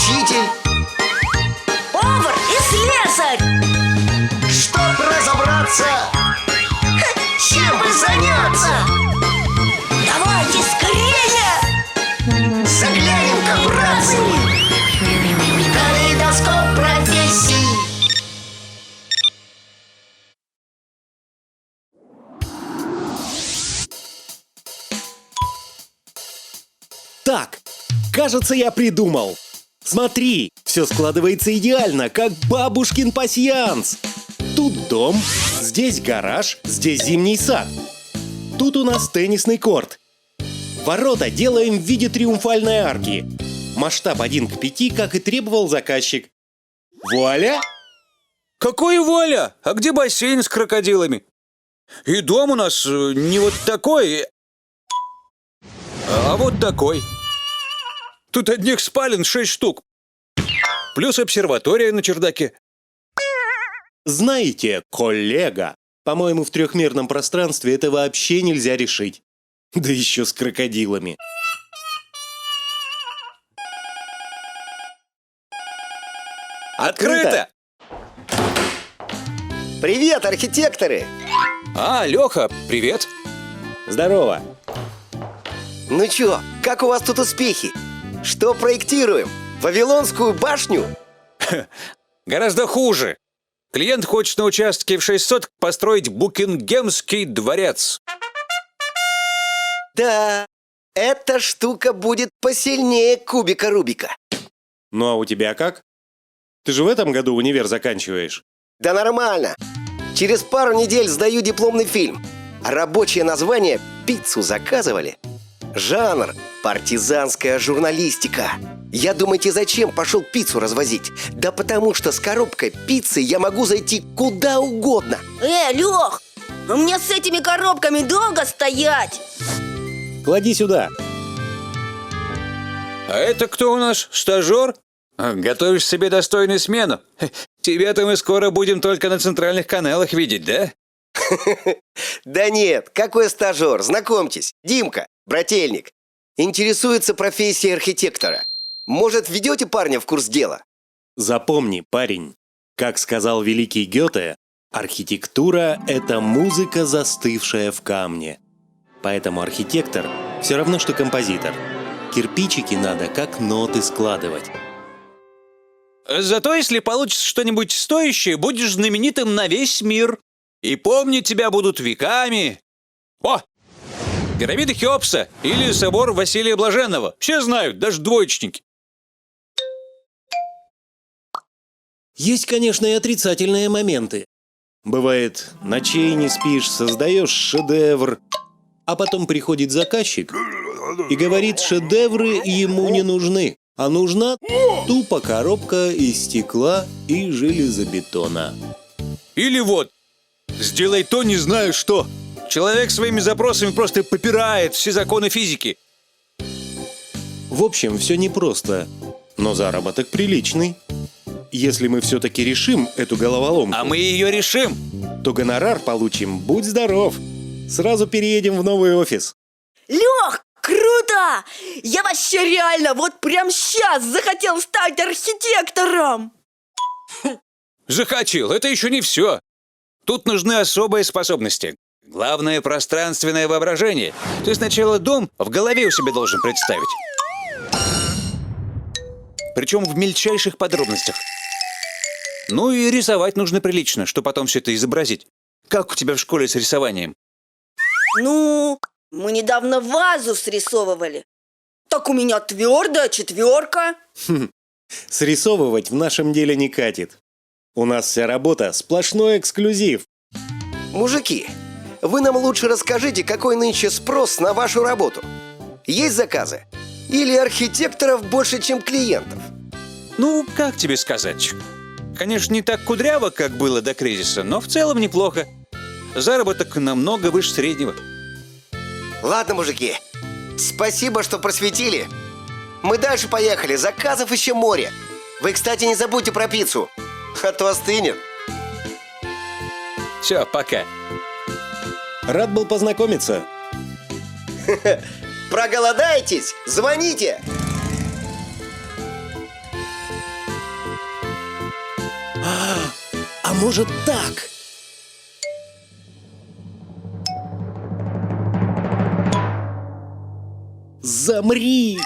учитель, повар и слесарь. чтоб разобраться, чем бы заняться. Давайте скорее! Заглянем-ка, братцы, в калейдоскоп профессий. Так, кажется, я придумал. Смотри, все складывается идеально, как бабушкин пасьянс. Тут дом, здесь гараж, здесь зимний сад. Тут у нас теннисный корт. Ворота делаем в виде триумфальной арки. Масштаб 1:5, как и требовал заказчик. Вуаля! Какой Валя? А где бассейн с крокодилами? И дом у нас не вот такой, а вот такой. Тут одних спален 6 штук. Плюс обсерватория на чердаке. Знаете, коллега, по-моему, в трехмерном пространстве это вообще нельзя решить. Да еще с крокодилами. Открыто! Привет, архитекторы! А, Леха, привет. Здорово. Ну чё, как у вас тут успехи? Что проектируем? Вавилонскую башню? Гораздо хуже. Клиент хочет на участке в 600 построить Букингемский дворец. Да, эта штука будет посильнее кубика Рубика. Ну а у тебя как? Ты же в этом году универ заканчиваешь. Да нормально. Через пару недель сдаю дипломный фильм. Рабочее название «Пиццу заказывали». Жанр – партизанская журналистика. Я думаете, зачем пошел пиццу развозить? Да потому что с коробкой пиццы я могу зайти куда угодно. Лех, а мне с этими коробками долго стоять? Клади сюда. А это кто у нас? Стажер? Готовишь себе достойную смену? Тебя-то мы скоро будем только на центральных каналах видеть, да? Да нет, какой стажер? Знакомьтесь, Димка, брательник. Интересуется профессией архитектора. Может, введете парня в курс дела? Запомни, парень, как сказал великий Гёте, архитектура – это музыка, застывшая в камне. Поэтому архитектор – все равно, что композитор. Кирпичики надо как ноты складывать. Зато если получится что-нибудь стоящее, будешь знаменитым на весь мир. И помнить тебя будут веками. О! Пирамида Хеопса или собор Василия Блаженного. Все знают, даже двоечники. Есть, конечно, и отрицательные моменты. Бывает, ночей не спишь, создаешь шедевр, а потом приходит заказчик и говорит, шедевры ему не нужны, а нужна тупо коробка из стекла и железобетона. Или вот, сделай то, не знаю что. Человек своими запросами просто попирает все законы физики. В общем, все непросто, но заработок приличный. Если мы все-таки решим эту головоломку, А мы ее решим. то гонорар получим, будь здоров. Сразу переедем в новый офис. Лех, круто! Я вообще реально вот прям сейчас захотел стать архитектором. Захотел, это еще не все. Тут нужны особые способности. Главное – пространственное воображение. Ты сначала дом в голове у себя должен представить. Причем в мельчайших подробностях. Ну и рисовать нужно прилично, чтобы потом все это изобразить. Как у тебя в школе с рисованием? Ну, мы недавно вазу срисовывали. Так у меня твердая 4. Срисовывать в нашем деле не катит. У нас вся работа сплошной эксклюзив. Мужики, вы нам лучше расскажите, какой нынче спрос на вашу работу. Есть заказы? Или архитекторов больше, чем клиентов? Ну, как тебе сказать? Конечно, не так кудряво, как было до кризиса, но в целом неплохо. Заработок намного выше среднего. Ладно, мужики, спасибо, что просветили. Мы дальше поехали, заказов еще море. Вы, кстати, не забудьте про пиццу, а то остынет. Все, пока. Рад был познакомиться. Проголодаетесь? Звоните! может так? Замри!